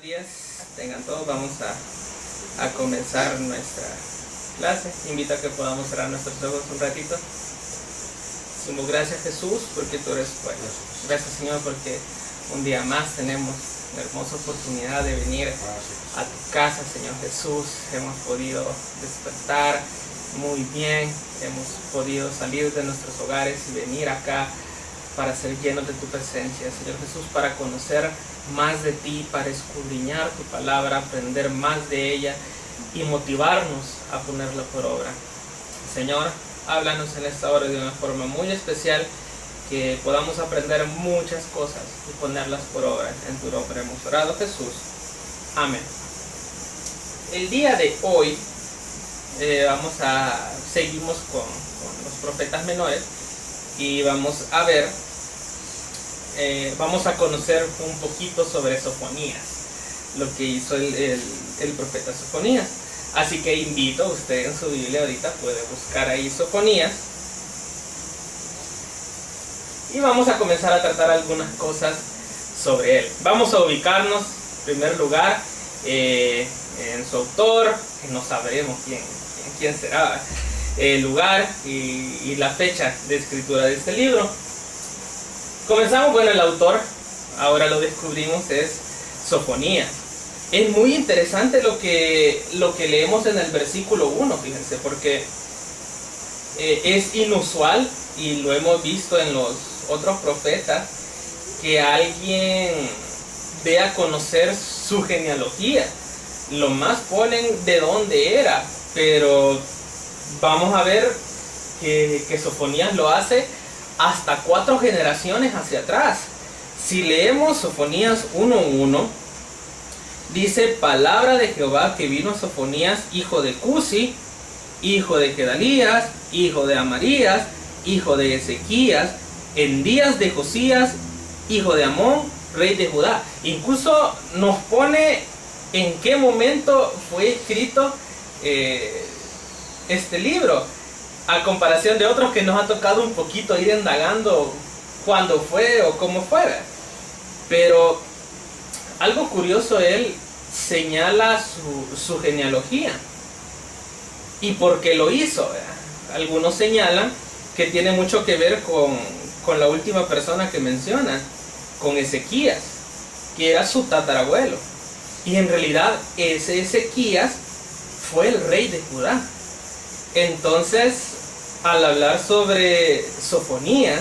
días, tengan todos. Vamos a comenzar nuestra clase. Invito a que podamos cerrar nuestros ojos un ratito. Decimos gracias, Jesús, porque tú eres bueno. Gracias, Señor, porque un día más tenemos la hermosa oportunidad de venir a tu casa, Señor Jesús. Hemos podido despertar muy bien, hemos podido salir de nuestros hogares y venir acá para ser llenos de tu presencia, Señor Jesús, para conocer más de ti, para escudriñar tu palabra, aprender más de ella y motivarnos a ponerla por obra. Señor, háblanos en esta hora de una forma muy especial, que podamos aprender muchas cosas y ponerlas por obra. En tu nombre hemos orado, Jesús. Amén. El día de hoy seguimos con los profetas menores y vamos a ver, vamos a conocer un poquito sobre Sofonías, lo que hizo el profeta Sofonías. Así que invito a usted en su Biblia, ahorita puede buscar ahí Sofonías, y vamos a comenzar a tratar algunas cosas sobre él. Vamos a ubicarnos en primer lugar en su autor, que no sabremos quién será, el lugar y la fecha de escritura de este libro. Comenzamos, bueno, el autor, ahora lo descubrimos, es Sofonías. Es muy interesante lo que leemos en el versículo 1, fíjense, porque es inusual, y lo hemos visto en los otros profetas, que alguien dé a conocer su genealogía. Lo más ponen de dónde era, pero vamos a ver que Sofonías lo hace hasta 4 generaciones hacia atrás. Si leemos Sofonías 1:1, dice: palabra de Jehová que vino a Sofonías, hijo de Cusi, hijo de Gedalías, hijo de Amarías, hijo de Ezequías, en días de Josías, hijo de Amón, rey de Judá. Incluso nos pone en qué momento fue escrito este libro, a comparación de otros que nos ha tocado un poquito ir indagando cuándo fue o cómo fuera. Pero algo curioso, él señala su genealogía y por qué lo hizo. Algunos señalan que tiene mucho que ver con la última persona que menciona, con Ezequías, que era su tatarabuelo. Y en realidad ese Ezequías fue el rey de Judá. Entonces, al hablar sobre Sofonías,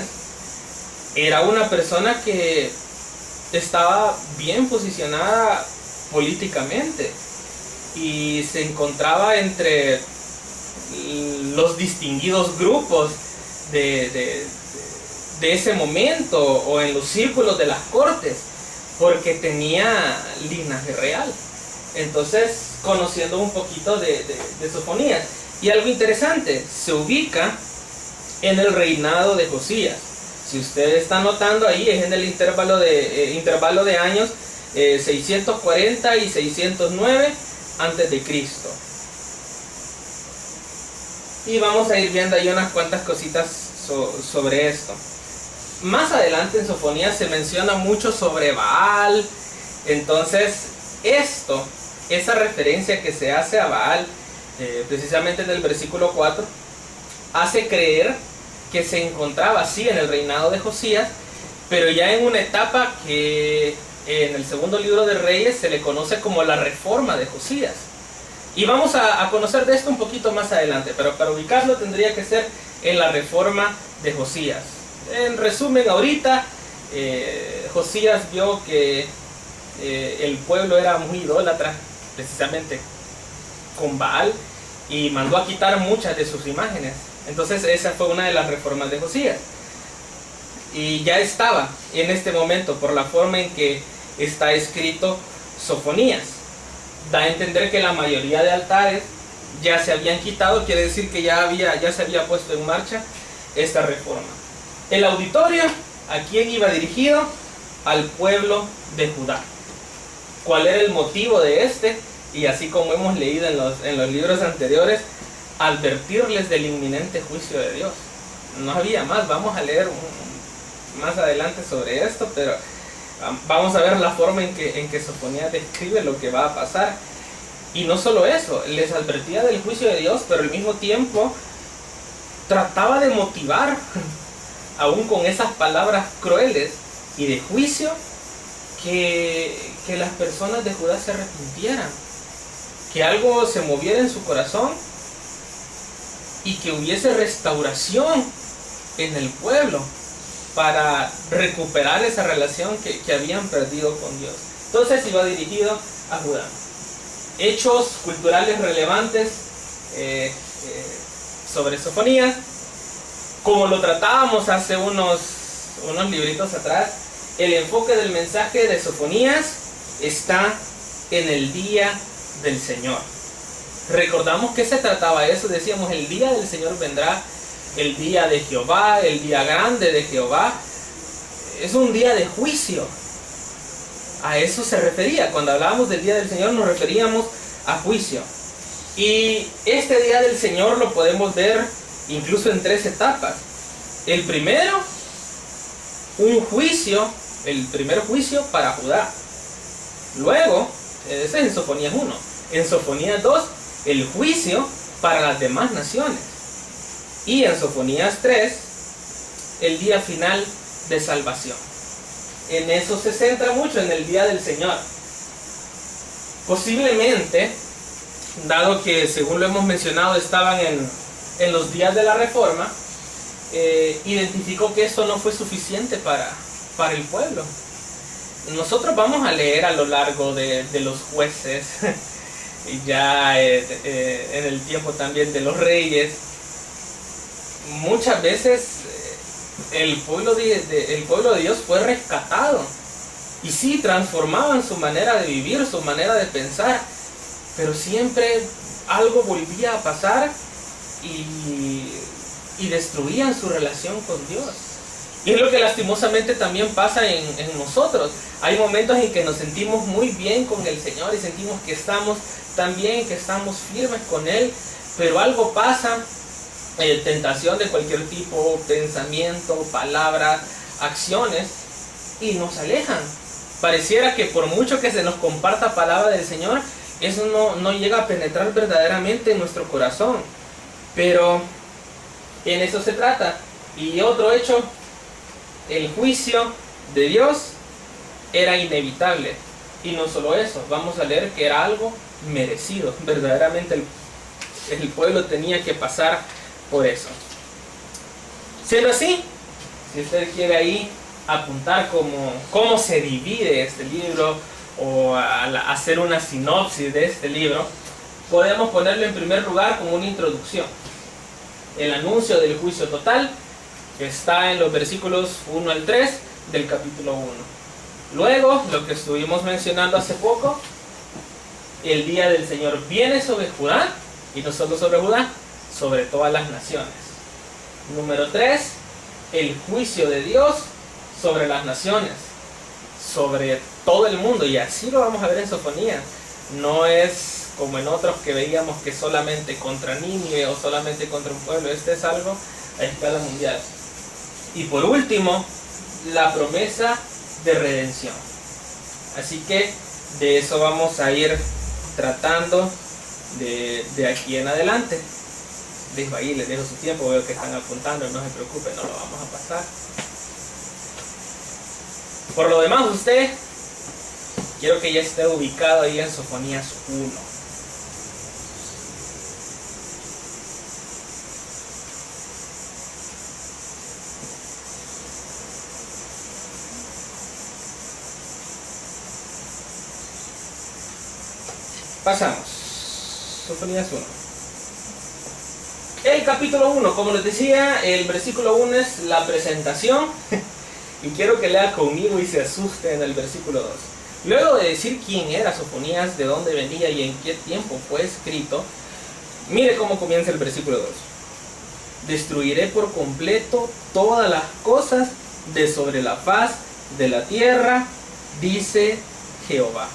era una persona que estaba bien posicionada políticamente y se encontraba entre los distinguidos grupos de ese momento, o en los círculos de las cortes, porque tenía linaje real. Entonces, conociendo un poquito de Sofonías. Y algo interesante, se ubica en el reinado de Josías. Si usted está notando ahí, es en el intervalo de años 640 y 609 antes de Cristo. Y vamos a ir viendo ahí unas cuantas cositas sobre esto. Más adelante en Sofonías se menciona mucho sobre Baal. Entonces, esa referencia que se hace a Baal, precisamente en el versículo 4, hace creer que se encontraba así en el reinado de Josías, pero ya en una etapa que en el segundo libro de Reyes se le conoce como la reforma de Josías. Y vamos a conocer de esto un poquito más adelante, pero para ubicarlo tendría que ser en la reforma de Josías. En resumen, ahorita Josías vio que el pueblo era muy idólatra, precisamente con Baal, y mandó a quitar muchas de sus imágenes. Entonces esa fue una de las reformas de Josías, y ya estaba en este momento, por la forma en que está escrito Sofonías, da a entender que la mayoría de altares ya se habían quitado. Quiere decir que ya se había puesto en marcha esta reforma. El auditorio, ¿a quién iba dirigido? Al pueblo de Judá. ¿Cuál era el motivo de este? Y así como hemos leído en los libros anteriores, advertirles del inminente juicio de Dios. No había más. Vamos a leer más adelante sobre esto, pero Vamos a ver la forma en que Sofonías describe lo que va a pasar. Y no solo eso, les advertía del juicio de Dios, pero al mismo tiempo trataba de motivar, aún con esas palabras crueles y de juicio, que las personas de Judá se arrepintieran, que algo se moviera en su corazón y que hubiese restauración en el pueblo para recuperar esa relación que habían perdido con Dios. Entonces iba dirigido a Judá. Hechos culturales relevantes sobre Sofonías, como lo tratábamos hace unos libritos atrás. El enfoque del mensaje de Sofonías está en el día del Señor. Recordamos que se trataba de eso, decíamos el día del Señor vendrá, el día de Jehová, el día grande de Jehová. Es un día de juicio. A eso se refería. Cuando hablábamos del día del Señor nos referíamos a juicio. Y este día del Señor lo podemos ver incluso en 3 etapas. El primero, el primer juicio para Judá. Luego, ese es en Sofonías 1. En Sofonías 2, el juicio para las demás naciones. Y en Sofonías 3, el día final de salvación. En eso se centra mucho, en el día del Señor. Posiblemente, dado que según lo hemos mencionado estaban en los días de la Reforma, identificó que esto no fue suficiente para el pueblo. Nosotros vamos a leer a lo largo de los jueces, ya en el tiempo también de los reyes. Muchas veces el pueblo de Dios fue rescatado. Y sí, transformaban su manera de vivir, su manera de pensar, pero siempre algo volvía a pasar y destruían su relación con Dios. Y es lo que lastimosamente también pasa en nosotros. Hay momentos en que nos sentimos muy bien con el Señor y sentimos que estamos tan bien, que estamos firmes con Él, pero algo pasa, tentación de cualquier tipo, pensamiento, palabras, acciones, y nos alejan. Pareciera que por mucho que se nos comparta palabra del Señor, eso no llega a penetrar verdaderamente en nuestro corazón. Pero en eso se trata. Y otro hecho, el juicio de Dios era inevitable. Y no solo eso, vamos a leer que era algo merecido. Verdaderamente el pueblo tenía que pasar por eso. Siendo así, si usted quiere ahí apuntar cómo se divide este libro o hacer una sinopsis de este libro, podemos ponerlo en primer lugar como una introducción. El anuncio del juicio total está en los versículos 1 al 3 del capítulo 1. Luego, lo que estuvimos mencionando hace poco, el día del Señor viene sobre Judá, y no solo sobre Judá, sobre todas las naciones. Número 3, el juicio de Dios sobre las naciones, sobre todo el mundo, y así lo vamos a ver en Sofonías. No es como en otros que veíamos que solamente contra Nínive o solamente contra un pueblo. Este es algo a escala mundial. Y por último, la promesa de redención. Así que de eso vamos a ir tratando de aquí en adelante. Dejo ahí, les dejo su tiempo, veo que están apuntando, no se preocupen, no lo vamos a pasar. Por lo demás, usted, quiero que ya esté ubicado ahí en Sofonías 1. Pasamos. Sofonías 1. El capítulo 1, como les decía, el versículo 1 es la presentación. Y quiero que lea conmigo y se asuste en el versículo 2. Luego de decir quién era Sofonías, de dónde venía y en qué tiempo fue escrito, mire cómo comienza el versículo 2. Destruiré por completo todas las cosas de sobre la faz de la tierra, dice Jehová.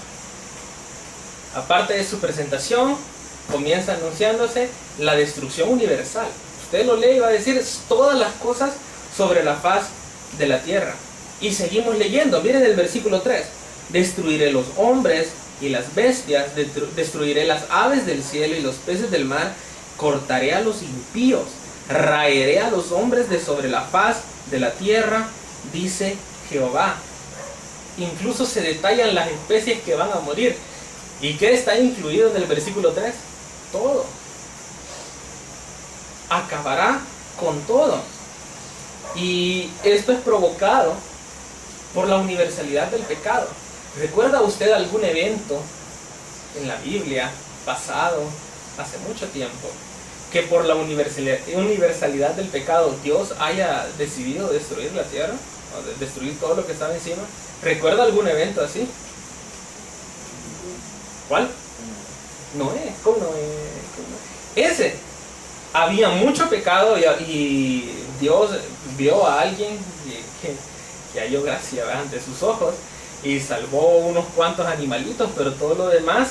Aparte de su presentación, comienza anunciándose la destrucción universal. Usted lo lee y va a decir todas las cosas sobre la faz de la tierra. Y seguimos leyendo, miren el versículo 3. Destruiré los hombres y las bestias, destruiré las aves del cielo y los peces del mar, cortaré a los impíos, raeré a los hombres de sobre la faz de la tierra, dice Jehová. Incluso se detallan las especies que van a morir. ¿Y qué está incluido en el versículo 3? Todo. Acabará con todo. Y esto es provocado por la universalidad del pecado. ¿Recuerda usted algún evento en la Biblia pasado, hace mucho tiempo, que por la universalidad del pecado Dios haya decidido destruir la tierra? O destruir todo lo que estaba encima. ¿Recuerda algún evento así? ¿Cuál? Noé. ¿Cómo Noé? Ese. Había mucho pecado y Dios vio a alguien que halló gracia ante sus ojos y salvó unos cuantos animalitos, pero todo lo demás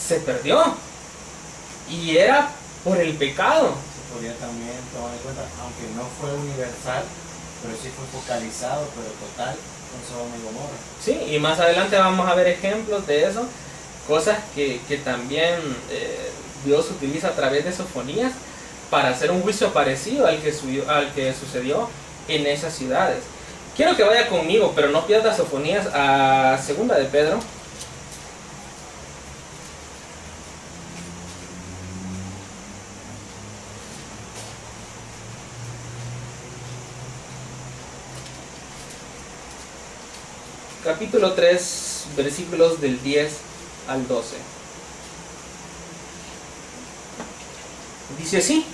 se perdió. Y era por el pecado. Se podría también tomar en cuenta, aunque no fue universal, pero sí fue focalizado, pero total, con Sodoma y Gomorra. Sí, y más adelante vamos a ver ejemplos de eso, cosas que también Dios utiliza a través de Sofonías para hacer un juicio parecido al que sucedió en esas ciudades. Quiero que vaya conmigo, pero no pierda Sofonías, a 2 de Pedro. Capítulo 3, versículos del 10 al 12. Dice así.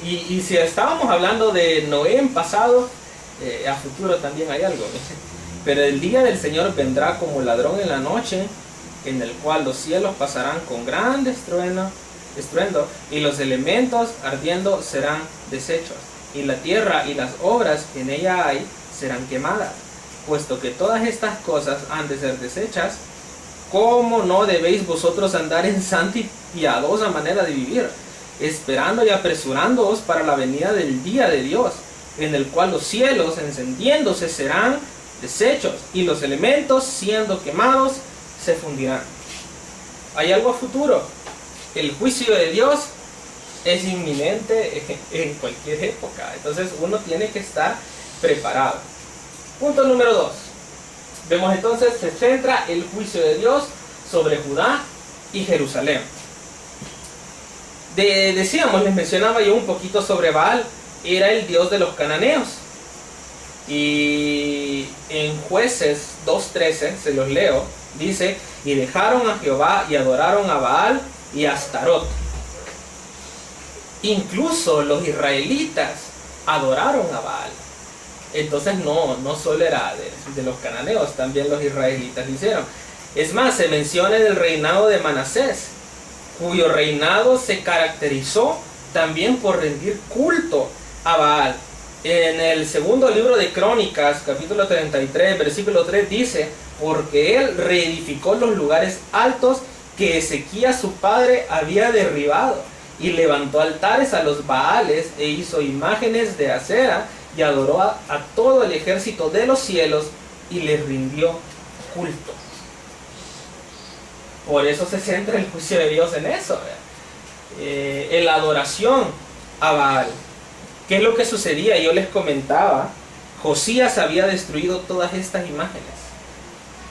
Y si estábamos hablando de Noé en pasado, a futuro también hay algo. Pero el día del Señor vendrá como ladrón en la noche, en el cual los cielos pasarán con gran estruendo, y los elementos ardiendo serán deshechos, y la tierra y las obras que en ella hay serán quemadas. Puesto que todas estas cosas han de ser deshechas, ¿cómo no debéis vosotros andar en santa y piadosa manera de vivir, esperando y apresurándoos para la venida del día de Dios, en el cual los cielos encendiéndose serán deshechos, y los elementos siendo quemados se fundirán? Hay algo a futuro. El juicio de Dios es inminente en cualquier época. Entonces uno tiene que estar preparado. Punto número 2. Vemos entonces, se centra el juicio de Dios sobre Judá y Jerusalén. Decíamos, les mencionaba yo un poquito sobre Baal. Era el dios de los cananeos. Y en Jueces 2:13, se los leo, dice: y dejaron a Jehová y adoraron a Baal y a Astarot. Incluso los israelitas adoraron a Baal. Entonces no solo era de los cananeos, también los israelitas lo hicieron. Es más, se menciona en el reinado de Manasés, cuyo reinado se caracterizó también por rendir culto a Baal. En el segundo libro de Crónicas, capítulo 33, versículo 3, dice: porque él reedificó los lugares altos que Ezequías su padre había derribado, y levantó altares a los Baales, e hizo imágenes de acera, y adoró a todo el ejército de los cielos, y les rindió culto. Por eso se centra el juicio de Dios en eso, en la adoración a Baal. ¿Qué es lo que sucedía? Yo les comentaba, Josías había destruido todas estas imágenes,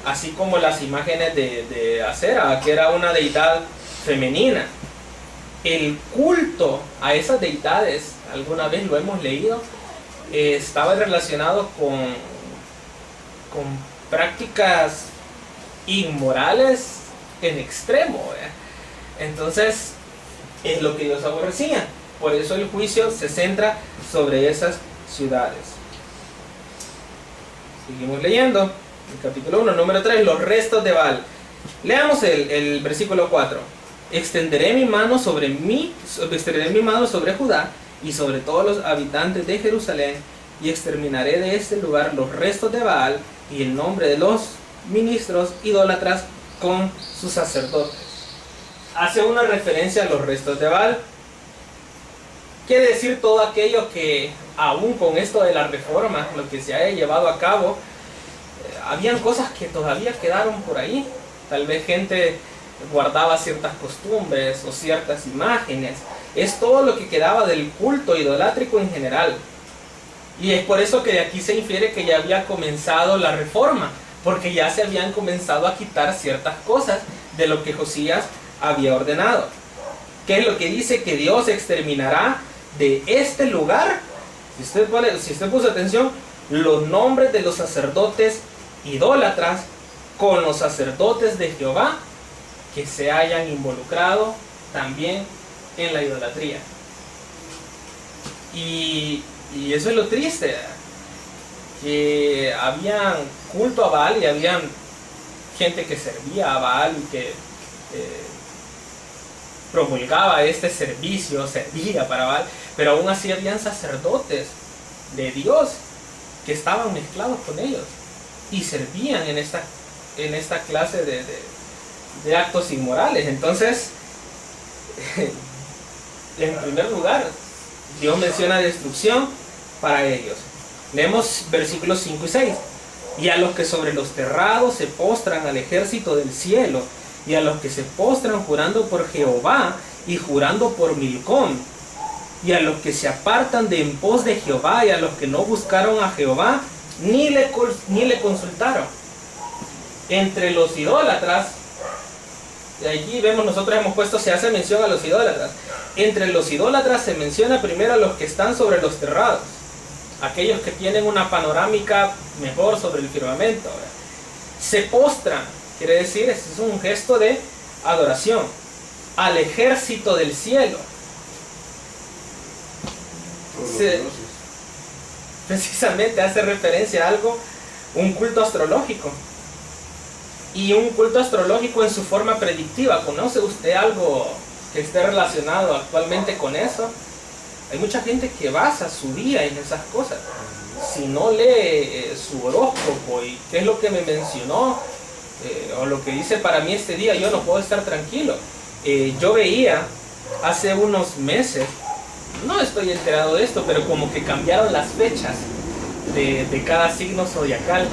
así como las imágenes de Acera, que era una deidad femenina. El culto a esas deidades, alguna vez lo hemos leído, estaba relacionado con prácticas inmorales en extremo. Entonces es lo que ellos aborrecían. Por eso el juicio se centra sobre esas ciudades. Seguimos leyendo. El capítulo 1, número 3, los restos de Baal. Leamos el versículo 4. Extenderé mi mano sobre Judá y sobre todos los habitantes de Jerusalén, y exterminaré de este lugar los restos de Baal y el nombre de los ministros idólatras con sus sacerdotes. Hace una referencia a los restos de Baal. quiere decir todo aquello que aún con esto de la reforma, lo que se haya llevado a cabo, habían cosas que todavía quedaron por ahí. Tal vez gente guardaba ciertas costumbres o ciertas imágenes. Es todo lo que quedaba del culto idolátrico en general. Y es por eso que de aquí se infiere que ya había comenzado la reforma, porque ya se habían comenzado a quitar ciertas cosas de lo que Josías había ordenado. ¿Qué es lo que dice? Que Dios exterminará de este lugar, si usted puso atención, los nombres de los sacerdotes idólatras con los sacerdotes de Jehová que se hayan involucrado también en la idolatría. Y eso es lo triste, que habían culto a Baal y habían gente que servía a Baal y que promulgaba este servicio, servía para Baal, pero aún así habían sacerdotes de Dios que estaban mezclados con ellos y servían en esta clase de actos inmorales. Entonces, en primer lugar, Dios menciona destrucción para ellos. Leemos versículos 5 y 6. Y a los que sobre los terrados se postran al ejército del cielo, y a los que se postran jurando por Jehová y jurando por Milcom, y a los que se apartan de en pos de Jehová, y a los que no buscaron a Jehová ni le consultaron. Entre los idólatras, de allí vemos, nosotros hemos puesto, se hace mención a los idólatras. Entre los idólatras se menciona primero a los que están sobre los terrados, aquellos que tienen una panorámica mejor sobre el firmamento. Se postran, quiere decir, es un gesto de adoración al ejército del cielo. Precisamente hace referencia a algo, un culto astrológico. Y un culto astrológico en su forma predictiva. ¿Conoce usted algo que esté relacionado actualmente con eso? Hay mucha gente que basa su día en esas cosas. Si no lee su horóscopo y qué es lo que me mencionó, o lo que dice para mí este día, yo no puedo estar tranquilo. Yo veía hace unos meses, no estoy enterado de esto, pero como que cambiaron las fechas de cada signo zodiacal.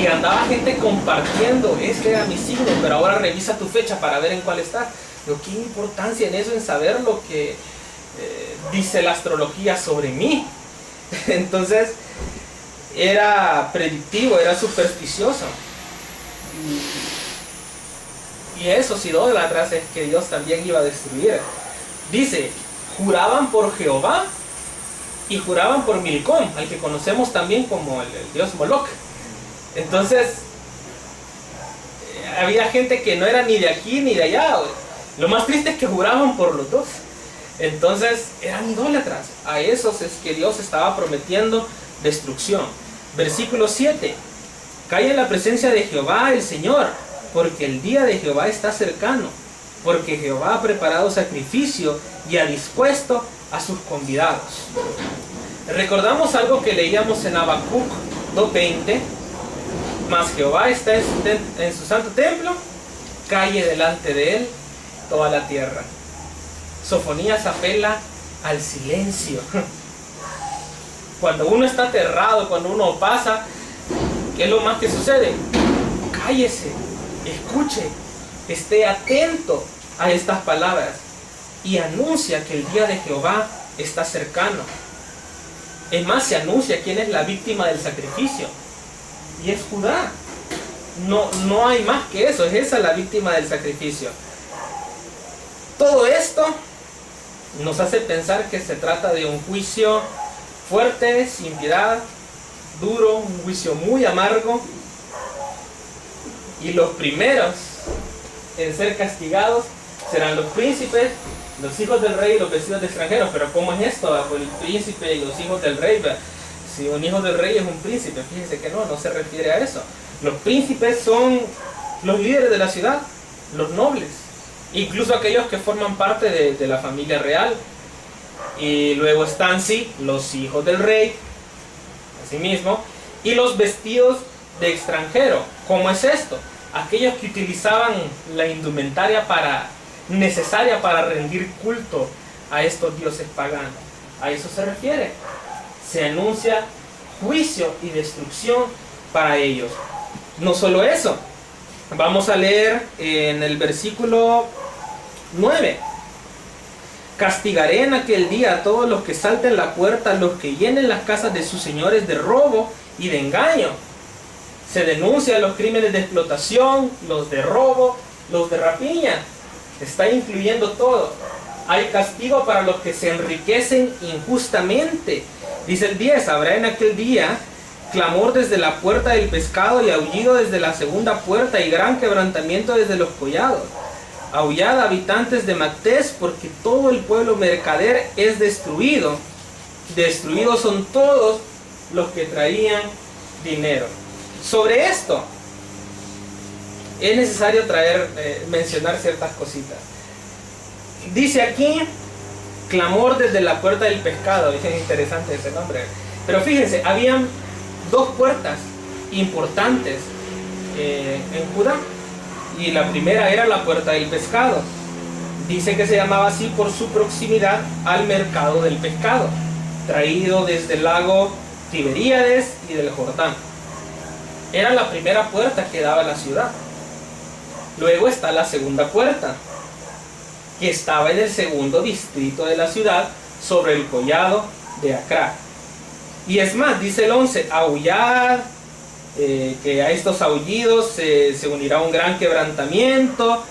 Y andaba gente compartiendo, este era mi signo, pero ahora revisa tu fecha para ver en cuál estás. Pero qué importancia en eso, en saber lo que dice la astrología sobre mí. Entonces, era predictivo, era supersticioso. Y esos idólatras es que Dios también iba a destruir. Dice, juraban por Jehová y juraban por Milcom, al que conocemos también como el dios Moloch. Entonces, había gente que no era ni de aquí ni de allá. Lo más triste es que juraban por los dos. Entonces, eran idólatras. A esos es que Dios estaba prometiendo destrucción. Versículo 7. Calla en la presencia de Jehová el Señor, porque el día de Jehová está cercano. Porque Jehová ha preparado sacrificio y ha dispuesto a sus convidados. Recordamos algo que leíamos en Habacuc 2:20. Mas Jehová está en su santo templo, calle delante de él toda la tierra. Sofonías apela al silencio. Cuando uno está aterrado, cuando uno pasa, ¿qué es lo más que sucede? Cállese, escuche, esté atento a estas palabras y anuncia que el día de Jehová está cercano. Es más, se anuncia quién es la víctima del sacrificio. Y es Judá. No hay más que eso. Es esa la víctima del sacrificio. Todo esto nos hace pensar que se trata de un juicio fuerte, sin piedad, duro, un juicio muy amargo. Y los primeros en ser castigados serán los príncipes, los hijos del rey y los vestidos de extranjeros. Pero ¿cómo es esto bajo el príncipe y los hijos del rey? Si un hijo del rey es un príncipe, fíjense que no se refiere a eso. Los príncipes son los líderes de la ciudad, los nobles, incluso aquellos que forman parte de la familia real. Y luego están, sí, los hijos del rey, asimismo, y los vestidos de extranjero. ¿Cómo es esto? Aquellos que utilizaban la indumentaria necesaria para rendir culto a estos dioses paganos. A eso se refiere. Se anuncia juicio y destrucción para ellos. No solo eso. Vamos a leer en el versículo 9. Castigaré en aquel día a todos los que salten la puerta, a los que llenen las casas de sus señores de robo y de engaño. Se denuncian los crímenes de explotación, los de robo, los de rapiña. Está incluyendo todo. Hay castigo para los que se enriquecen injustamente. Dice el 10, habrá en aquel día clamor desde la puerta del pescado y aullido desde la segunda puerta y gran quebrantamiento desde los collados. Aullad, habitantes de Mactés, porque todo el pueblo mercader es destruido. Destruidos son todos los que traían dinero. Sobre esto es necesario mencionar ciertas cositas. Dice aquí, clamor desde la puerta del pescado. Es interesante ese nombre. Pero fíjense, habían dos puertas importantes en Judá. Y la primera era la puerta del pescado. Dice que se llamaba así por su proximidad al mercado del pescado, traído desde el lago Tiberíades y del Jordán. Era la primera puerta que daba a la ciudad. Luego está la segunda puerta, que estaba en el segundo distrito de la ciudad, sobre el collado de Acrá. Y es más, dice el 11, aullad, que a estos aullidos se unirá un gran quebrantamiento.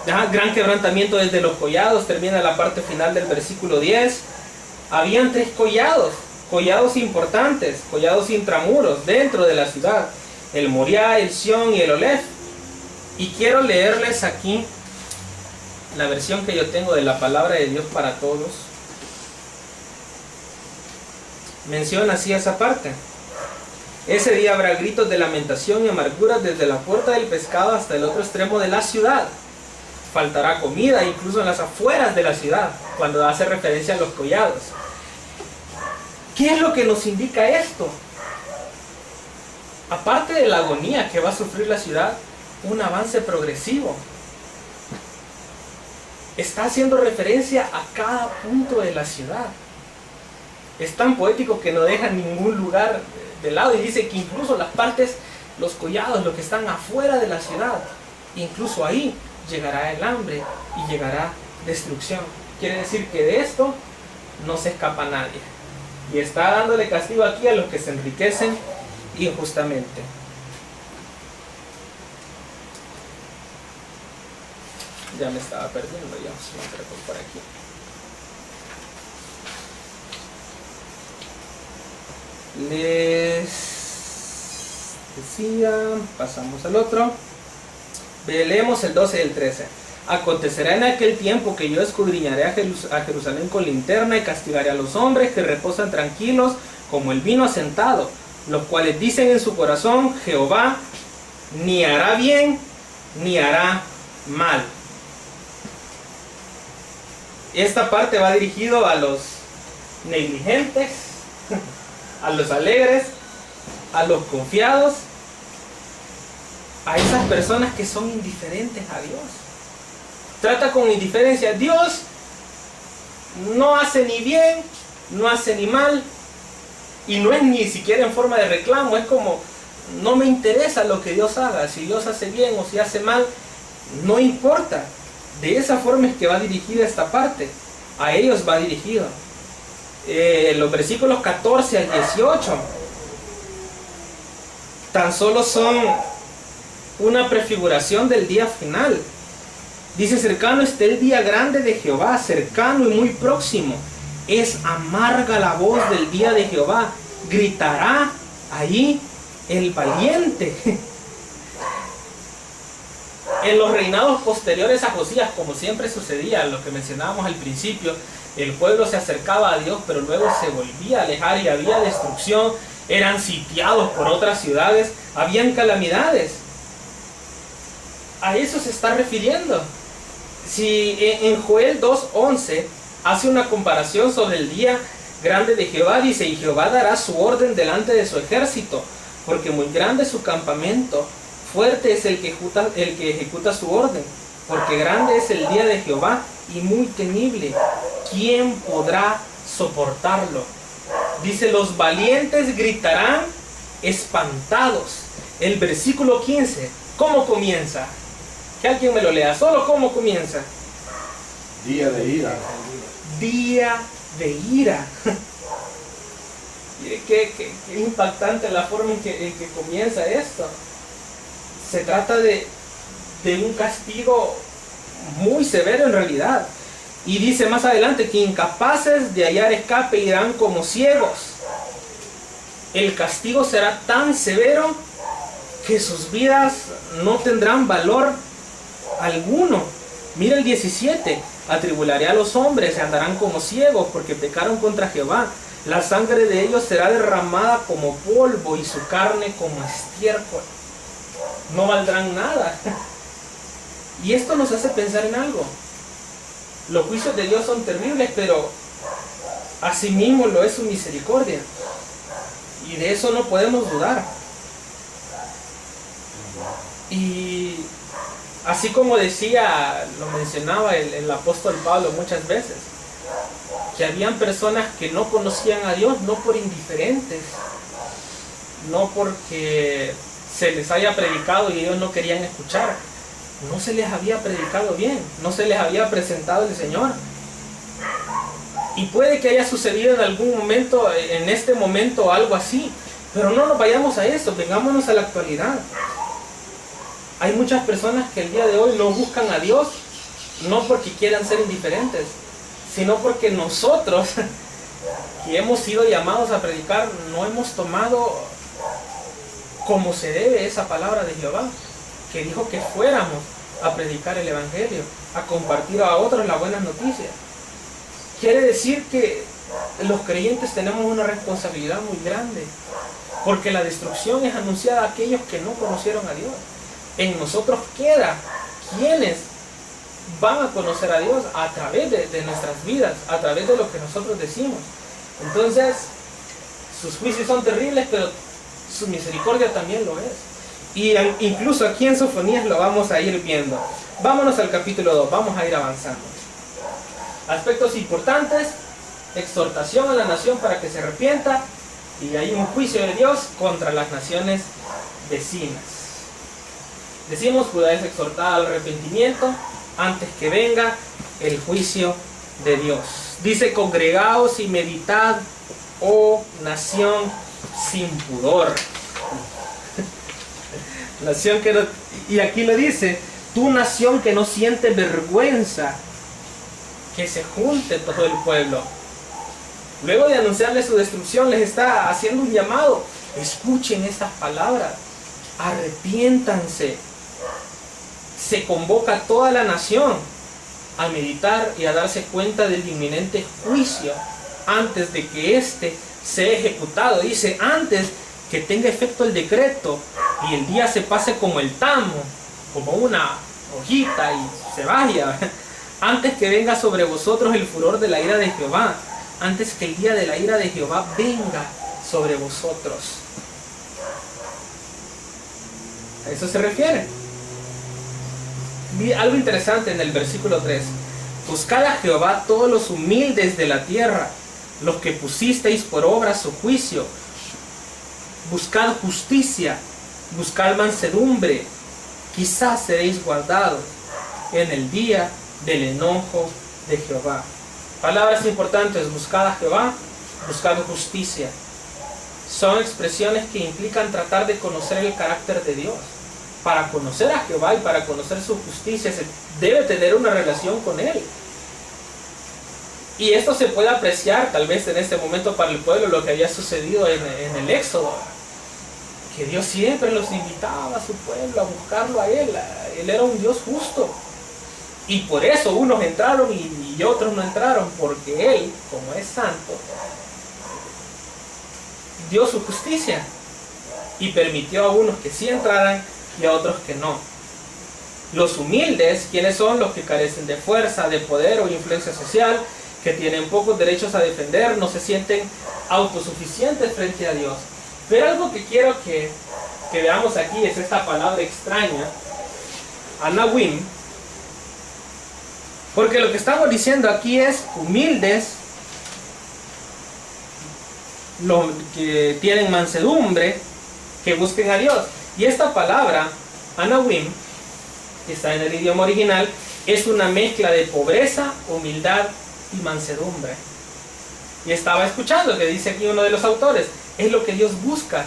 Gran quebrantamiento desde los collados, termina la parte final del versículo 10. Habían 3 collados importantes, collados intramuros dentro de la ciudad: el Moriah, el Sión y el Olef. Y quiero leerles aquí la versión que yo tengo de la palabra de Dios para todos. Menciona así esa parte: ese día habrá gritos de lamentación y amarguras desde la puerta del pescado hasta el otro extremo de la ciudad. Faltará comida incluso en las afueras de la ciudad, cuando hace referencia a los collados. ¿Qué es lo que nos indica esto? Aparte de la agonía que va a sufrir la ciudad, un avance progresivo. Está haciendo referencia a cada punto de la ciudad. Es tan poético que no deja ningún lugar de lado, y dice que incluso las partes, los collados, los que están afuera de la ciudad, incluso ahí llegará el hambre y llegará destrucción. Quiere decir que de esto no se escapa nadie. Y está dándole castigo aquí a los que se enriquecen injustamente. Ya me estaba perdiendo, ya me acerco por aquí. Les decía, pasamos al otro. Leemos el 12 y el 13. Acontecerá en aquel tiempo que yo escudriñaré a Jerusalén con linterna y castigaré a los hombres que reposan tranquilos como el vino asentado, los cuales dicen en su corazón: Jehová ni hará bien ni hará mal. Esta parte va dirigido a los negligentes, a los alegres, a los confiados, a esas personas que son indiferentes a Dios. Trata con indiferencia. Dios no hace ni bien, no hace ni mal, y no es ni siquiera en forma de reclamo. Es como, no me interesa lo que Dios haga. Si Dios hace bien o si hace mal, no importa. De esa forma es que va dirigida esta parte. A ellos va dirigido. Los versículos 14 al 18 tan solo son una prefiguración del día final. Dice: cercano está el día grande de Jehová, cercano y muy próximo. Es amarga la voz del día de Jehová. Gritará ahí el valiente. En los reinados posteriores a Josías, como siempre sucedía, lo que mencionábamos al principio, el pueblo se acercaba a Dios, pero luego se volvía a alejar y había destrucción. Eran sitiados por otras ciudades, habían calamidades. A eso se está refiriendo. Si en Joel 2:11 hace una comparación sobre el día grande de Jehová, dice: y Jehová dará su orden delante de su ejército, porque muy grande es su campamento, fuerte es el que ejecuta su orden. porque grande es el día de Jehová y muy temible. ¿Quién podrá soportarlo? Dice, los valientes gritarán espantados. El versículo 15, ¿cómo comienza? Que alguien me lo lea, solo cómo comienza. Día de ira. Día de ira. Mire qué impactante la forma en que comienza esto. Se trata de un castigo muy severo en realidad. Y dice más adelante que incapaces de hallar escape irán como ciegos. El castigo será tan severo que sus vidas no tendrán valor alguno. Mira el 17. Atribularé a los hombres y andarán como ciegos porque pecaron contra Jehová. La sangre de ellos será derramada como polvo y su carne como estiércol. No valdrán nada. Y esto nos hace pensar en algo. Los juicios de Dios son terribles, pero asimismo lo es su misericordia. Y de eso no podemos dudar. Y así como decía, lo mencionaba el apóstol Pablo muchas veces, que habían personas que no conocían a Dios, no por indiferentes, no porque se les haya predicado y ellos no querían escuchar, no se les había predicado bien, no se les había presentado el Señor. Y puede que haya sucedido en algún momento, en este momento, algo así, pero no nos vayamos a eso, vengámonos a la actualidad. Hay muchas personas que el día de hoy no buscan a Dios, no porque quieran ser indiferentes, sino porque nosotros, que hemos sido llamados a predicar, no hemos tomado como se debe esa palabra de Jehová, que dijo que fuéramos a predicar el Evangelio, a compartir a otros las buenas noticias. Quiere decir que los creyentes tenemos una responsabilidad muy grande, porque la destrucción es anunciada a aquellos que no conocieron a Dios. En nosotros queda quienes van a conocer a Dios a través de nuestras vidas, a través de lo que nosotros decimos. Entonces, sus juicios son terribles, pero su misericordia también lo es. Y incluso aquí en Sofonías lo vamos a ir viendo. Vámonos al capítulo 2, vamos a ir avanzando. Aspectos importantes: exhortación a la nación para que se arrepienta, y hay un juicio de Dios contra las naciones vecinas. Decimos, Judá es exhortada al arrepentimiento antes que venga el juicio de Dios. Dice, congregaos y meditad, oh nación sin pudor. Nación que no, y aquí lo dice, tu nación que no siente vergüenza, que se junte todo el pueblo. Luego de anunciarles su destrucción, les está haciendo un llamado. Escuchen estas palabras, arrepiéntanse. Se convoca a toda la nación a meditar y a darse cuenta del inminente juicio antes de que éste sea ejecutado. Dice, antes que tenga efecto el decreto y el día se pase como el tamo, como una hojita y se vaya, antes que venga sobre vosotros el furor de la ira de Jehová, antes que el día de la ira de Jehová venga sobre vosotros. ¿A eso se refiere? Algo interesante en el versículo 3. Buscad a Jehová todos los humildes de la tierra, los que pusisteis por obra su juicio. Buscad justicia, buscad mansedumbre, quizás seréis guardados en el día del enojo de Jehová. Palabras importantes: buscad a Jehová, buscad justicia. Son expresiones que implican tratar de conocer el carácter de Dios. Para conocer a Jehová y para conocer su justicia se debe tener una relación con Él. Y esto se puede apreciar tal vez en este momento para el pueblo, lo que había sucedido en el Éxodo, que Dios siempre los invitaba a su pueblo a buscarlo a Él. Él era un Dios justo, y por eso unos entraron y otros no entraron, porque Él, como es santo, dio su justicia y permitió a unos que sí entraran y a otros que no. Los humildes, ¿quiénes son? Los que carecen de fuerza, de poder o influencia social, que tienen pocos derechos a defender, no se sienten autosuficientes frente a Dios. Pero algo que quiero que veamos aquí es esta palabra extraña, anawim, Porque lo que estamos diciendo aquí es humildes, los que tienen mansedumbre, que busquen a Dios. Y esta palabra, Anawim, que está en el idioma original, es una mezcla de pobreza, humildad y mansedumbre. Y estaba escuchando que dice aquí uno de los autores, es lo que Dios busca.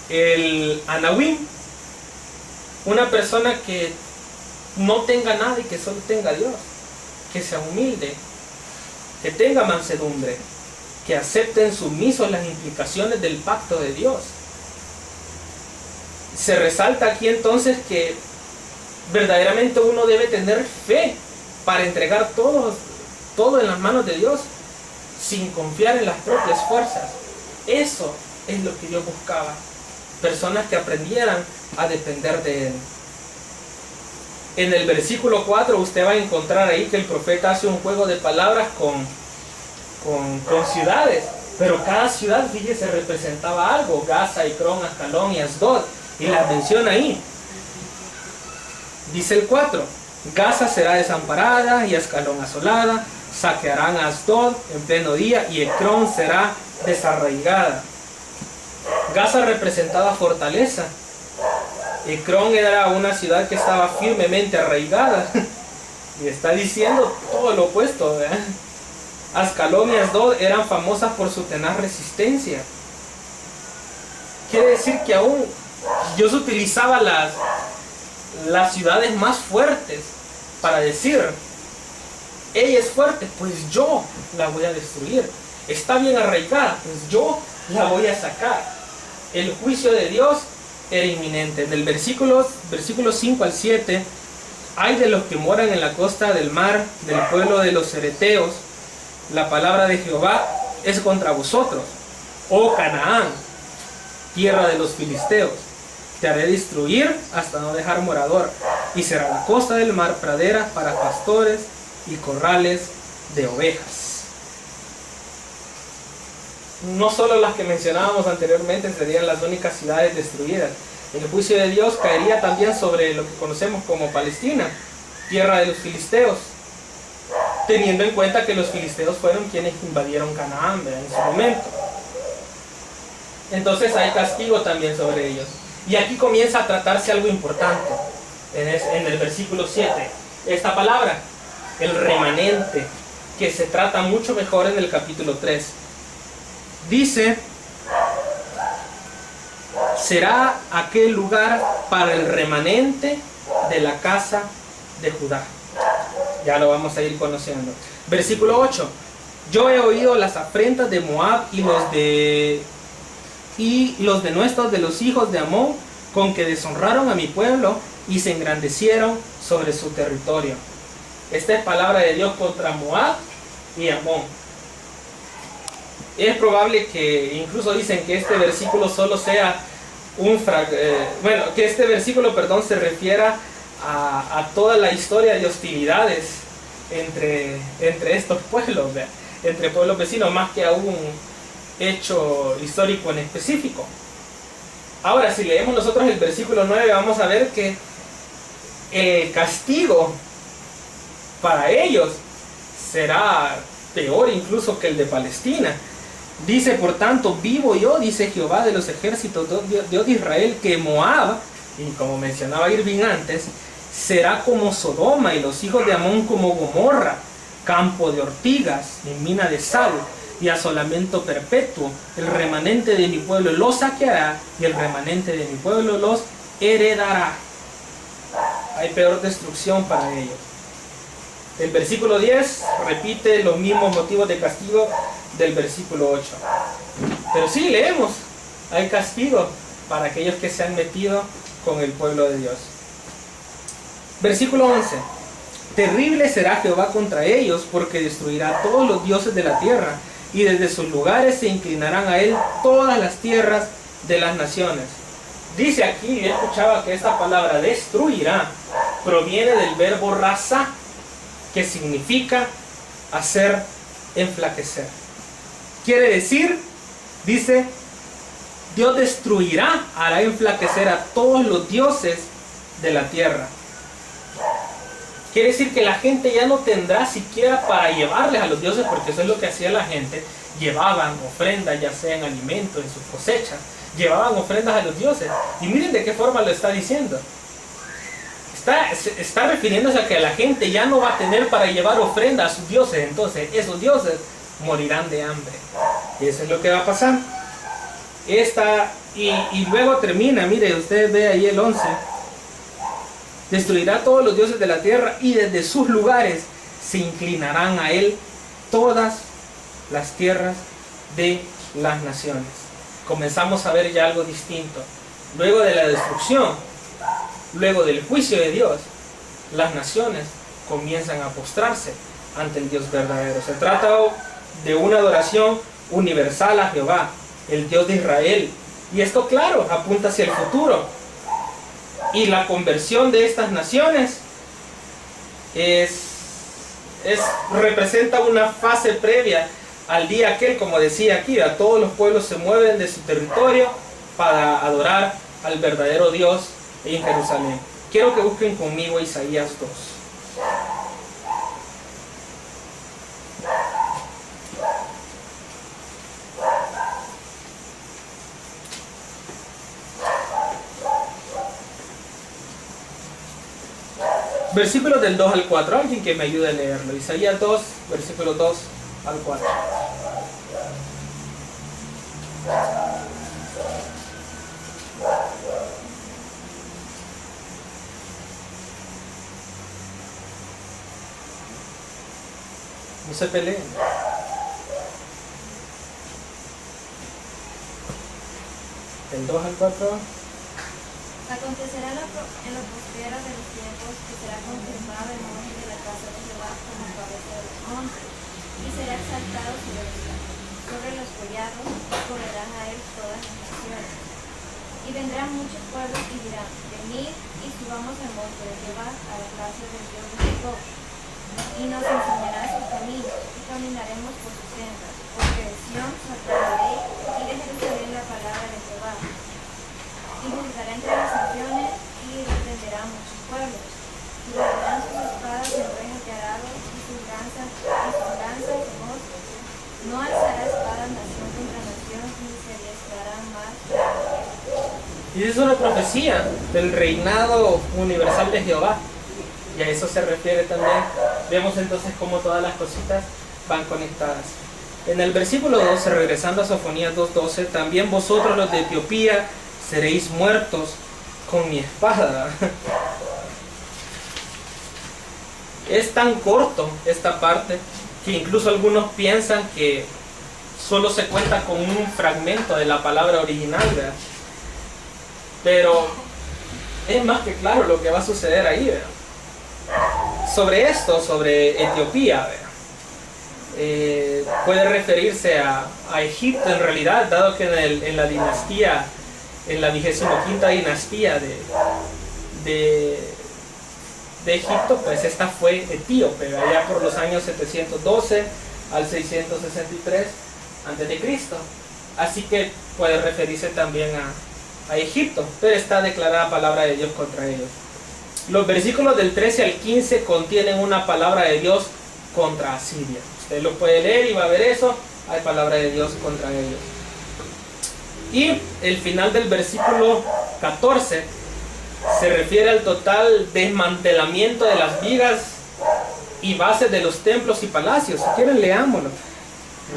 El Anawim, una persona que no tenga nada y que solo tenga a Dios, que sea humilde, que tenga mansedumbre, que acepten sumisos las implicaciones del pacto de Dios. Se resalta aquí entonces que verdaderamente uno debe tener fe para entregar todo en las manos de Dios sin confiar en las propias fuerzas. Eso es lo que Dios buscaba. Personas que aprendieran a depender de Él. En el versículo 4 usted va a encontrar ahí que el profeta hace un juego de palabras con ciudades. Pero cada ciudad, fíjese, representaba algo. Gaza, Ecrón, Ascalón y Asdod. Y las menciona ahí. Dice el 4. Gaza será desamparada y Ascalón asolada. Saquearán a Asdod en pleno día y Ecrón será desarraigada. Gaza representaba fortaleza. Ecrón era una ciudad que estaba firmemente arraigada. Y está diciendo todo lo opuesto, ¿verdad? Ascalón y Asdod eran famosas por su tenaz resistencia. Quiere decir que aún Dios utilizaba las ciudades más fuertes para decir, ella es fuerte, pues yo la voy a destruir. Está bien arraigada, pues yo la voy a sacar. El juicio de Dios era inminente. Del versículo 5 al 7, hay de los que moran en la costa del mar, del pueblo de los cereteos. La palabra de Jehová es contra vosotros, oh Canaán, tierra de los filisteos. Te haré destruir hasta no dejar morador, y será la costa del mar pradera para pastores y corrales de ovejas. No solo las que mencionábamos anteriormente serían las únicas ciudades destruidas. El juicio de Dios caería también sobre lo que conocemos como Palestina, tierra de los filisteos, teniendo en cuenta que los filisteos fueron quienes invadieron Canaán, ¿verdad?, en su momento. Entonces hay castigo también sobre ellos. Y aquí comienza a tratarse algo importante en el versículo 7. Esta palabra, el remanente, que se trata mucho mejor en el capítulo 3. Dice, será aquel lugar para el remanente de la casa de Judá. Ya lo vamos a ir conociendo. Versículo 8. Yo he oído las afrentas de Moab y los denuestos de los hijos de Amón, con que deshonraron a mi pueblo y se engrandecieron sobre su territorio. Esta es palabra de Dios contra Moab y Amón. Es probable que incluso dicen que este versículo solo sea que este versículo, se refiera a toda la historia de hostilidades entre estos pueblos, ¿verdad?, entre pueblos vecinos, más que a un hecho histórico en específico. Ahora, si leemos nosotros el versículo 9, vamos a ver que el castigo para ellos será peor incluso que el de Palestina. Dice, por tanto, vivo yo, dice Jehová de los ejércitos, Dios de Israel, que Moab, y como mencionaba Irving antes, será como Sodoma y los hijos de Amón como Gomorra, campo de ortigas y mina de sal y asolamiento perpetuo. El remanente de mi pueblo los saqueará y el remanente de mi pueblo los heredará. Hay peor destrucción para ellos. El versículo 10 repite los mismos motivos de castigo del versículo 8. Pero sí, leemos, hay castigo para aquellos que se han metido con el pueblo de Dios. Versículo 11. Terrible será Jehová contra ellos, porque destruirá todos los dioses de la tierra, y desde sus lugares se inclinarán a él todas las tierras de las naciones. Dice aquí, yo escuchaba que esta palabra destruirá proviene del verbo raza, que significa hacer enflaquecer. Quiere decir, dice, Dios destruirá, hará enflaquecer a todos los dioses de la tierra. Quiere decir que la gente ya no tendrá siquiera para llevarles a los dioses, porque eso es lo que hacía la gente. Llevaban ofrendas, ya sea en alimentos, en sus cosechas. Llevaban ofrendas a los dioses. Y miren de qué forma lo está diciendo. Está refiriéndose a que la gente ya no va a tener para llevar ofrenda a sus dioses. Entonces esos dioses morirán de hambre. Y eso es lo que va a pasar. Y luego termina, mire, usted ve ahí el 11. Destruirá todos los dioses de la tierra y desde sus lugares se inclinarán a él todas las tierras de las naciones. Comenzamos a ver ya algo distinto. Luego de la destrucción, luego del juicio de Dios, las naciones comienzan a postrarse ante el Dios verdadero. Se trata de una adoración universal a Jehová, el Dios de Israel. Y esto, claro, apunta hacia el futuro. Y la conversión de estas naciones representa una fase previa al día aquel, como decía aquí, a todos los pueblos se mueven de su territorio para adorar al verdadero Dios en Jerusalén. Quiero que busquen conmigo Isaías 2. Versículos del 2 al 4. Alguien que me ayude a leerlo. Isaías 2, versículos 2 al 4. No se peleen. Del 2 al 4. Acontecerá en la postrera de los tiempos que será confirmado el monte de la casa de Jehová como cabeza de los montes, y será exaltado sobre los collados, y correrán a él todas las naciones. Y vendrán muchos pueblos y dirán: venid y subamos al monte de Jehová, a la casa del Dios de Jacob, y nos enseñará sus caminos, y caminaremos por sus sendas, porque de Sión saldrá la ley, y de Jerusalén la palabra de Jehová. Y juzgará entre las naciones y reprenderá a muchos pueblos. Y volverán sus espadas en rejas de arado y sus lanzas en hoz. No alzará espada nación contra nación, ni se diestrarán más. Y es una profecía del reinado universal de Jehová. Y a eso se refiere también. Vemos entonces cómo todas las cositas van conectadas. En el versículo 12, regresando a Sofonías 2:12, también vosotros los de Etiopía seréis muertos con mi espada. Es tan corto esta parte que incluso algunos piensan que solo se cuenta con un fragmento de la palabra original, ¿verdad? Pero es más que claro lo que va a suceder ahí, ¿verdad? Sobre esto, sobre Etiopía, ¿verdad? Puede referirse a Egipto en realidad, dado que en la dinastía, en la 25ª dinastía de Egipto, pues esta fue etíope, allá por los años 712 al 663 a.C. Así que puede referirse también a Egipto, pero está declarada palabra de Dios contra ellos. Los versículos del 13 al 15 contienen una palabra de Dios contra Asiria. Usted lo puede leer y va a ver eso, hay palabra de Dios contra ellos. Y el final del versículo 14 se refiere al total desmantelamiento de las vigas y bases de los templos y palacios. Si quieren, leámoslo.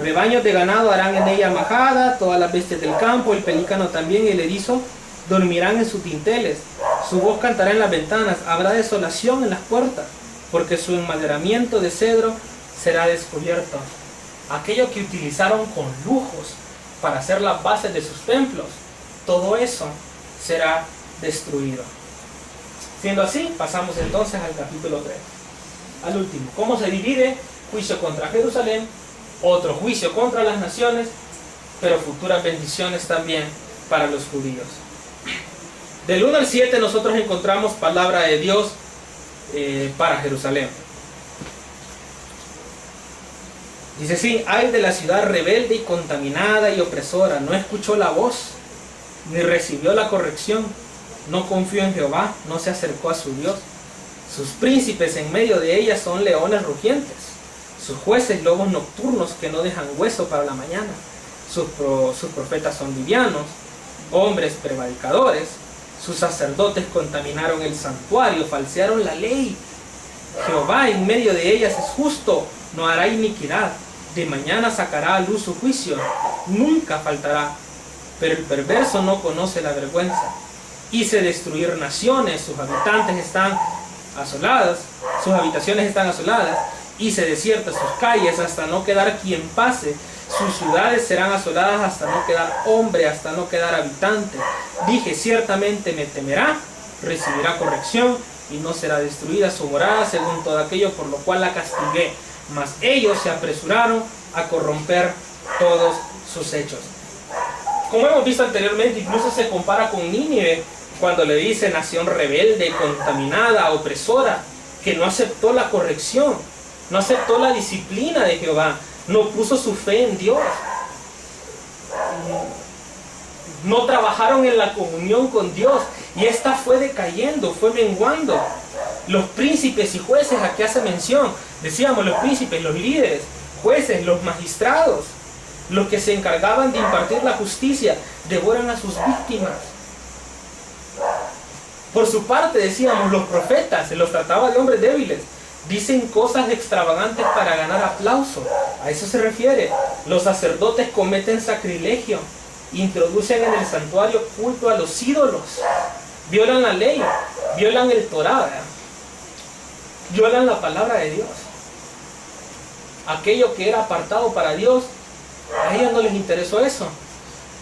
Rebaños de ganado harán en ella majada, todas las bestias del campo, el pelícano también y el erizo dormirán en sus dinteles. Su voz cantará en las ventanas, habrá desolación en las puertas, porque su enmaderamiento de cedro será descubierto. Aquello que utilizaron con lujos para hacer las bases de sus templos, todo eso será destruido. Siendo así, pasamos entonces al capítulo 3, al último. ¿Cómo se divide? Juicio contra Jerusalén, otro juicio contra las naciones, pero futuras bendiciones también para los judíos. Del 1 al 7 nosotros encontramos palabra de Dios para Jerusalén. Dice así: ay de la ciudad rebelde y contaminada y opresora, no escuchó la voz, ni recibió la corrección, no confió en Jehová, no se acercó a su Dios. Sus príncipes en medio de ella son leones rugientes. Sus jueces lobos nocturnos que no dejan hueso para la mañana. Sus profetas son livianos, hombres prevaricadores. Sus sacerdotes contaminaron el santuario, falsearon la ley. Jehová en medio de ellas es justo, no hará iniquidad. De mañana sacará a luz su juicio, nunca faltará. Pero el perverso no conoce la vergüenza. Hice destruir naciones, sus habitaciones están asoladas. Hice desiertas sus calles hasta no quedar quien pase. Sus ciudades serán asoladas hasta no quedar hombre, hasta no quedar habitante. Dije, ciertamente me temerá, recibirá corrección y no será destruida su morada según todo aquello por lo cual la castigué. Mas ellos se apresuraron a corromper todos sus hechos. Como hemos visto anteriormente, incluso se compara con Nínive cuando le dice nación rebelde, contaminada, opresora, que no aceptó la corrección, no aceptó la disciplina de Jehová, no puso su fe en Dios, no trabajaron en la comunión con Dios, y esta fue decayendo, fue menguando. Los príncipes y jueces, aquí hace mención, decíamos los príncipes, los líderes, jueces, los magistrados, los que se encargaban de impartir la justicia, devoran a sus víctimas. Por su parte, decíamos, los profetas, se los trataba de hombres débiles, dicen cosas extravagantes para ganar aplauso. A eso se refiere. Los sacerdotes cometen sacrilegio, introducen en el santuario culto a los ídolos, violan la ley, violan el Torá, violan la palabra de Dios. Aquello que era apartado para Dios, a ellos no les interesó eso.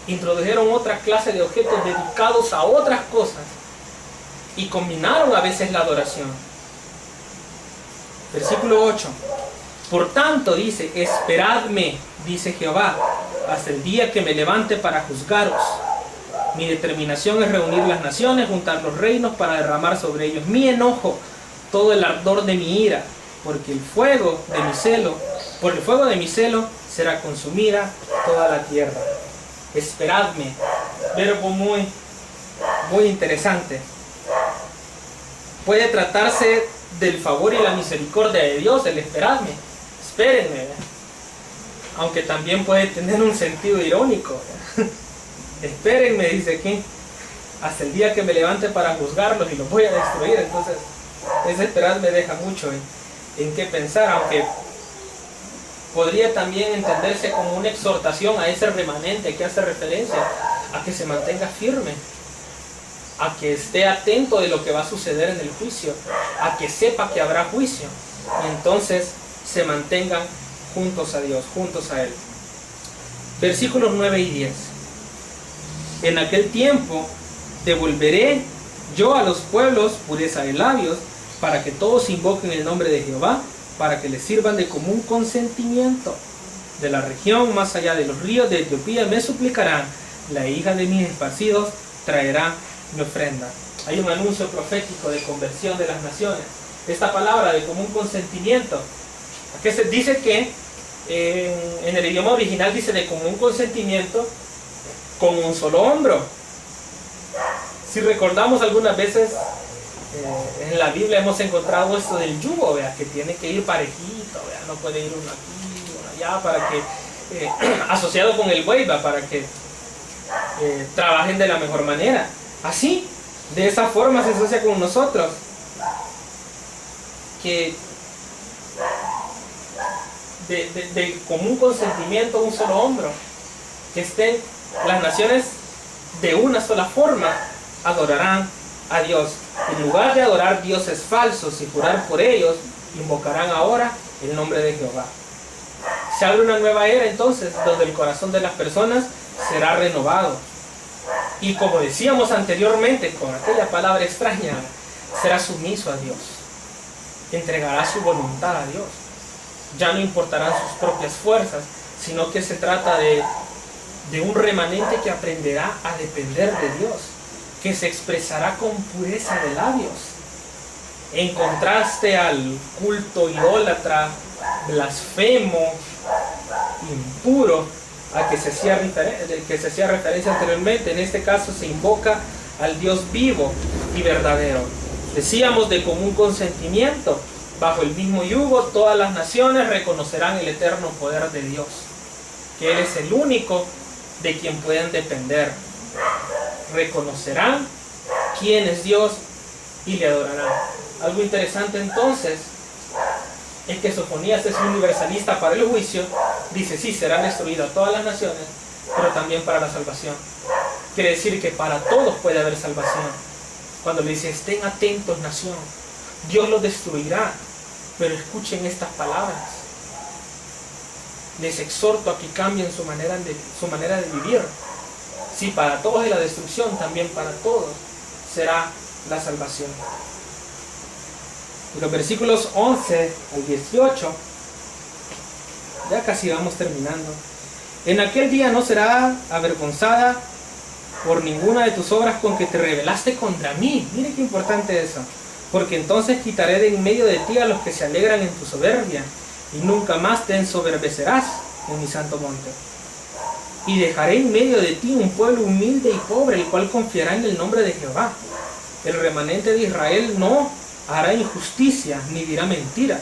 Introdujeron otra clase de objetos dedicados a otras cosas y combinaron a veces la adoración. Versículo 8. Por tanto dice, esperadme, dice Jehová, hasta el día que me levante para juzgaros. Mi determinación es reunir las naciones, juntar los reinos para derramar sobre ellos mi enojo, todo el ardor de mi ira, porque el fuego de mi celo, por el fuego de mi celo será consumida toda la tierra. Esperadme, verbo muy interesante. Puede tratarse del favor y la misericordia de Dios, el esperadme, espérenme, ¿verdad? Aunque también puede tener un sentido irónico, ¿verdad? Espérenme, dice aquí, hasta el día que me levante para juzgarlos y los voy a destruir. Entonces, ese esperadme deja mucho en qué pensar, aunque podría también entenderse como una exhortación a ese remanente que hace referencia a que se mantenga firme, a que esté atento de lo que va a suceder en el juicio, a que sepa que habrá juicio, y entonces se mantengan juntos a Dios, juntos a Él. Versículos 9 y 10. En aquel tiempo devolveré yo a los pueblos pureza de labios, para que todos invoquen el nombre de Jehová, para que les sirvan de común consentimiento. De la región más allá de los ríos de Etiopía me suplicarán, la hija de mis esparcidos traerá mi ofrenda. Hay un anuncio profético de conversión de las naciones. Esta palabra de común consentimiento, que se dice que en el idioma original dice de común consentimiento con un solo hombro. Si recordamos algunas veces en la Biblia hemos encontrado esto del yugo, ¿vea? Que tiene que ir parejito, ¿vea? No puede ir uno aquí, uno allá, para que asociado con el buey, ¿vea? Para que trabajen de la mejor manera. Así, de esa forma se asocia con nosotros, que de común consentimiento, un solo hombro, que estén las naciones de una sola forma, adorarán a Dios. En lugar de adorar dioses falsos y jurar por ellos, invocarán ahora el nombre de Jehová. Se abre una nueva era entonces, donde el corazón de las personas será renovado. Y como decíamos anteriormente, con aquella palabra extraña, será sumiso a Dios. Entregará su voluntad a Dios. Ya no importarán sus propias fuerzas, sino que se trata de un remanente que aprenderá a depender de Dios, que se expresará con pureza de labios, en contraste al culto idólatra, blasfemo, impuro, a que se hacía referencia anteriormente. En este caso se invoca al Dios vivo y verdadero. Decíamos de común consentimiento, bajo el mismo yugo, todas las naciones reconocerán el eterno poder de Dios, que Él es el único de quien pueden depender. Reconocerán quién es Dios y le adorarán. Algo interesante entonces es que Sofonías es universalista para el juicio. Dice, sí, serán destruidas todas las naciones, pero también para la salvación. Quiere decir que para todos puede haber salvación. Cuando le dice, estén atentos, nación, Dios los destruirá, pero escuchen estas palabras. Les exhorto a que cambien su manera de vivir. Sí, para todos es la destrucción, también para todos será la salvación. Y los versículos 11 al 18, ya casi vamos terminando. En aquel día no será avergonzada por ninguna de tus obras con que te rebelaste contra mí. Mire qué importante eso. Porque entonces quitaré de en medio de ti a los que se alegran en tu soberbia, y nunca más te ensoberbecerás en mi santo monte. Y dejaré en medio de ti un pueblo humilde y pobre, el cual confiará en el nombre de Jehová. El remanente de Israel no hará injusticia, ni dirá mentira,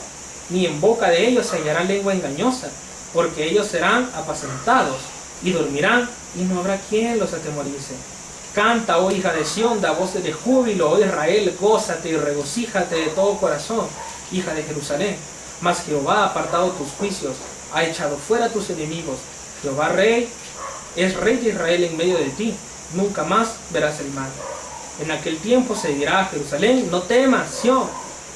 ni en boca de ellos se hallará lengua engañosa, porque ellos serán apacentados y dormirán, y no habrá quien los atemorice. Canta, oh hija de Sión, da voces de júbilo, oh Israel, gózate y regocíjate de todo corazón, hija de Jerusalén. Mas Jehová ha apartado tus juicios, ha echado fuera tus enemigos. Jehová Rey es Rey de Israel en medio de ti, nunca más verás el mal. En aquel tiempo se dirá a Jerusalén, no temas, Sión,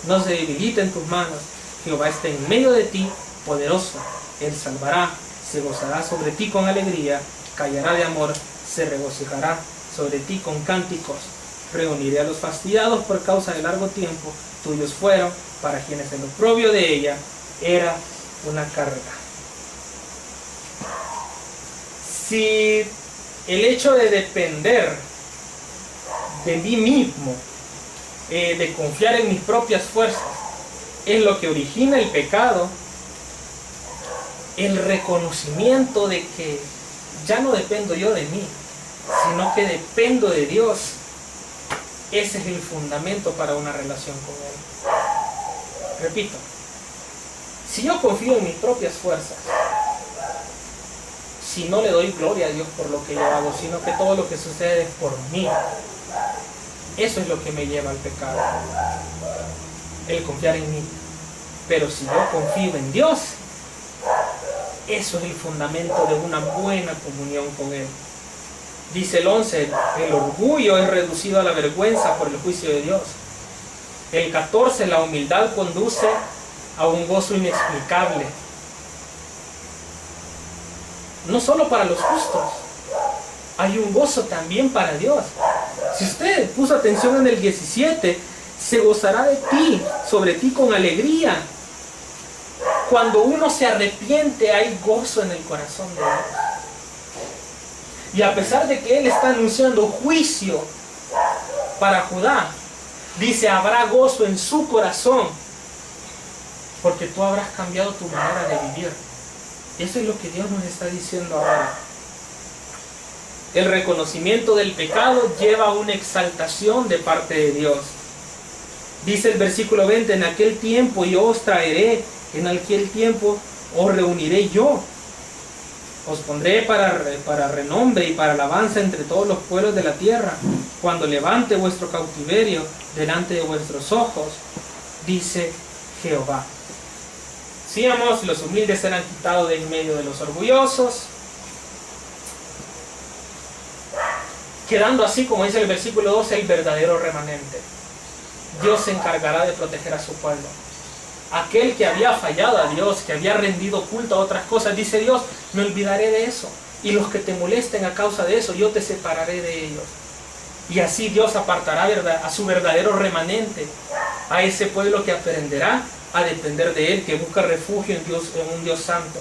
no se debilite en tus manos. Jehová está en medio de ti, poderoso, Él salvará, se gozará sobre ti con alegría, callará de amor, se regocijará sobre ti con cánticos. Reuniré a los fastidiados por causa de largo tiempo, tuyos fueron, para quienes el oprobio de ella era una carga. Si el hecho de depender de mí mismo, de confiar en mis propias fuerzas, es lo que origina el pecado, el reconocimiento de que ya no dependo yo de mí, sino que dependo de Dios, ese es el fundamento para una relación con Él. Repito, si yo confío en mis propias fuerzas, si no le doy gloria a Dios por lo que yo hago, sino que todo lo que sucede es por mí, eso es lo que me lleva al pecado, el confiar en mí. Pero si yo confío en Dios, eso es el fundamento de una buena comunión con Él. Dice el 11, el orgullo es reducido a la vergüenza por el juicio de Dios. El 14, la humildad conduce a un gozo inexplicable. No solo para los justos, hay un gozo también para Dios. Si usted puso atención en el 17, se gozará de ti, sobre ti con alegría. Cuando uno se arrepiente, hay gozo en el corazón de Dios. Y a pesar de que Él está anunciando juicio para Judá, dice, habrá gozo en su corazón, porque tú habrás cambiado tu manera de vivir. Eso es lo que Dios nos está diciendo ahora. El reconocimiento del pecado lleva a una exaltación de parte de Dios. Dice el versículo 20, en aquel tiempo yo os traeré, en aquel tiempo os reuniré yo. Os pondré para renombre y para alabanza entre todos los pueblos de la tierra, cuando levante vuestro cautiverio delante de vuestros ojos, dice Jehová. Decíamos, los humildes serán quitados de en medio de los orgullosos, quedando así, como dice el versículo 12, el verdadero remanente. Dios se encargará de proteger a su pueblo. Aquel que había fallado a Dios, que había rendido culto a otras cosas, dice Dios, me olvidaré de eso. Y los que te molesten a causa de eso, yo te separaré de ellos. Y así Dios apartará a su verdadero remanente, a ese pueblo que aprenderá a depender de Él, que busca refugio en un Dios santo.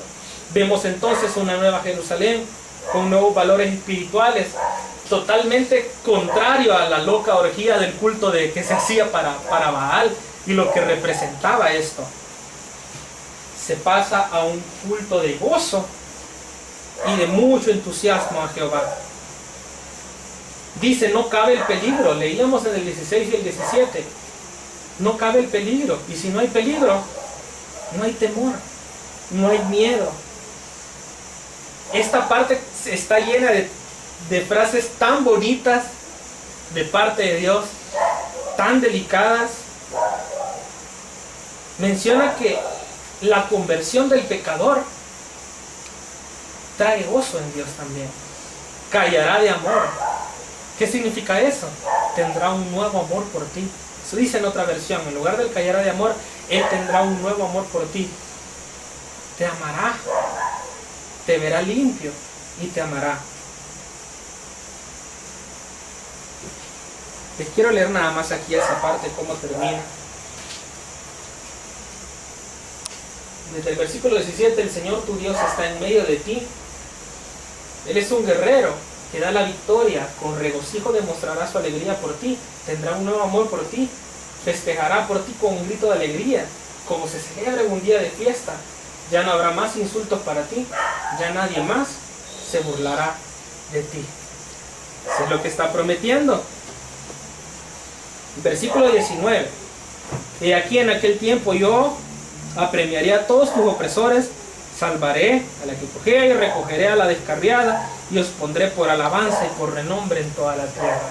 Vemos entonces una nueva Jerusalén, con nuevos valores espirituales, totalmente contrario a la loca orgía del culto que se hacía para Baal, y lo que representaba esto. Se pasa a un culto de gozo y de mucho entusiasmo a Jehová. Dice, no cabe el peligro. Leíamos en el 16 y el 17. no cabe el peligro. Y si no hay peligro, no hay temor, no hay miedo. Esta parte está llena de frases tan bonitas de parte de Dios, tan delicadas. Menciona que la conversión del pecador trae gozo en Dios también. Callará de amor. ¿Qué significa eso? Tendrá un nuevo amor por ti. Eso dice en otra versión. En lugar del callará de amor, Él tendrá un nuevo amor por ti. Te amará. Te verá limpio y te amará. Les quiero leer nada más aquí esa parte, cómo termina. Desde el versículo 17, el Señor tu Dios está en medio de ti. Él es un guerrero que da la victoria. Con regocijo demostrará su alegría por ti. Tendrá un nuevo amor por ti. Festejará por ti con un grito de alegría, como se celebra en un día de fiesta. Ya no habrá más insultos para ti. Ya nadie más se burlará de ti. Eso es lo que está prometiendo. Versículo 19. Y aquí en aquel tiempo yo apremiaré a todos tus opresores, salvaré a la que cojea y recogeré a la descarriada, y os pondré por alabanza y por renombre en toda la tierra.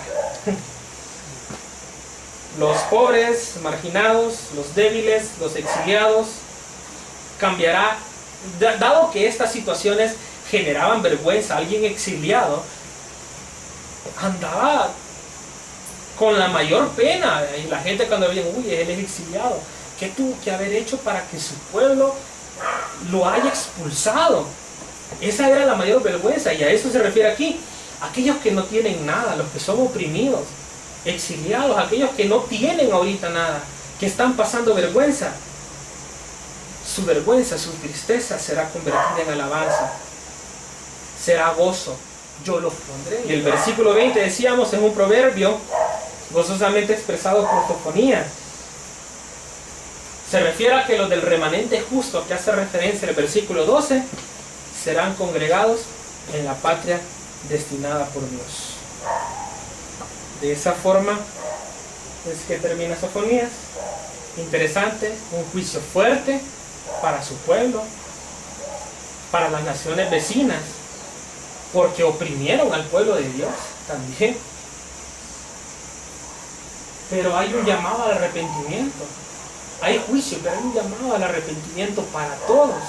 Los pobres, marginados, los débiles, los exiliados, cambiará. Dado que estas situaciones generaban vergüenza, alguien exiliado andaba con la mayor pena, y la gente cuando veía, uy, él es exiliado, ¿qué tuvo que haber hecho para que su pueblo lo haya expulsado? Esa era la mayor vergüenza, y a eso se refiere aquí. Aquellos que no tienen nada, los que son oprimidos, exiliados, aquellos que no tienen ahorita nada, que están pasando vergüenza, su vergüenza, su tristeza será convertida en alabanza, será gozo. Yo los pondré. Y el versículo 20, decíamos, es un proverbio gozosamente expresado por Sofonías. Se refiere a que los del remanente justo, que hace referencia al versículo 12, serán congregados en la patria destinada por Dios. De esa forma es que termina Sofonías. Interesante, un juicio fuerte para su pueblo, para las naciones vecinas, porque oprimieron al pueblo de Dios también. Pero hay un llamado al arrepentimiento. Hay juicio, pero hay un llamado al arrepentimiento para todos.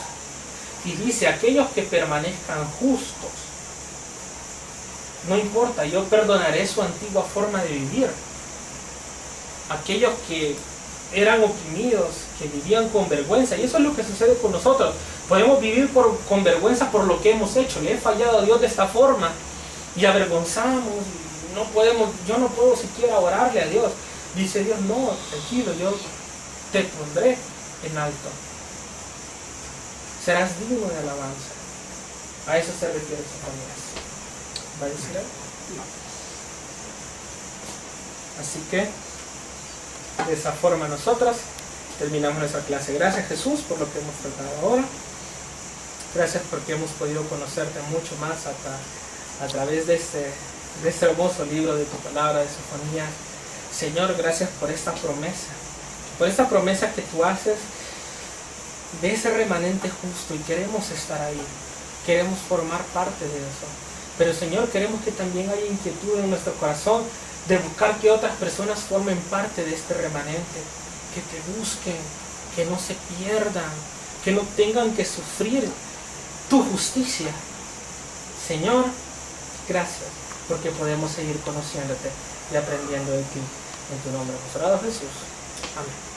Y dice, aquellos que permanezcan justos, no importa, yo perdonaré su antigua forma de vivir. Aquellos que eran oprimidos, que vivían con vergüenza, y eso es lo que sucede con nosotros. Podemos vivir con vergüenza por lo que hemos hecho. Le he fallado a Dios de esta forma y avergonzamos, yo no puedo siquiera orarle a Dios. Dice Dios, no, tranquilo, yo te pondré en alto. Serás digno de alabanza. A eso se refiere Sofonías. ¿Va a decir algo? Así que, de esa forma nosotros terminamos nuestra clase. Gracias, Jesús, por lo que hemos tratado ahora. Gracias porque hemos podido conocerte mucho más a través de este hermoso libro de tu palabra, de Sofonías. Señor, gracias por esta promesa que tú haces de ese remanente justo, y queremos estar ahí, queremos formar parte de eso. Pero Señor, queremos que también haya inquietud en nuestro corazón de buscar que otras personas formen parte de este remanente, que te busquen, que no se pierdan, que no tengan que sufrir tu justicia. Señor, gracias porque podemos seguir conociéndote y aprendiendo de ti. En tu nombre hemos orado, Jesús. Amén.